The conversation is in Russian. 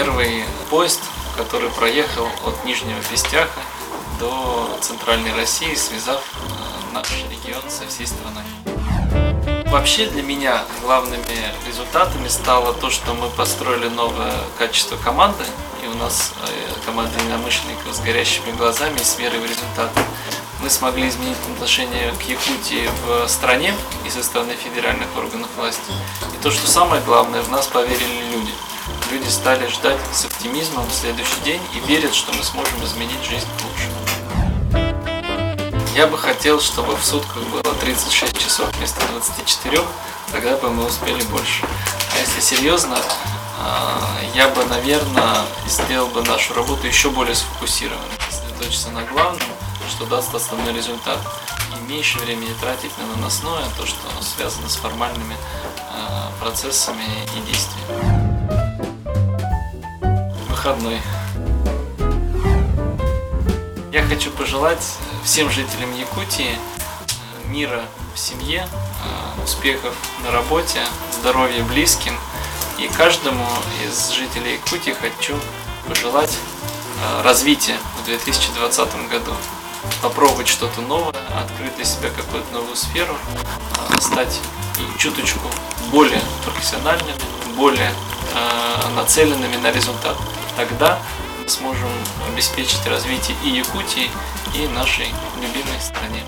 первый поезд, который проехал от Нижнего Пестяха до Центральной России, связав наш регион со всей страной. Вообще для меня главными результатами стало то, что мы построили новое качество команды, и у нас команда единомышленников с горящими глазами и с верой в результаты. Мы смогли изменить отношение к Якутии в стране и со стороны федеральных органов власти. И то, что самое главное, в нас поверили люди. Люди стали ждать с оптимизмом в следующий день и верят, что мы сможем изменить жизнь к лучшему. Я бы хотел, чтобы в сутках было 36 часов вместо 24, тогда бы мы успели больше. А если серьезно, я бы, наверное, сделал бы нашу работу еще более сфокусированной, сосредоточиться на главном, что даст основной результат, и меньше времени тратить на наносное, то, что связано с формальными процессами и действиями. Выходной. Я хочу пожелать всем жителям Якутии мира в семье, успехов на работе, здоровья близким. И каждому из жителей Якутии хочу пожелать развития в 2020 году. Попробовать что-то новое, открыть для себя какую-то новую сферу, стать чуточку более профессиональными, более нацеленными на результат. Тогда мы сможем обеспечить развитие и Якутии, и нашей любимой стране.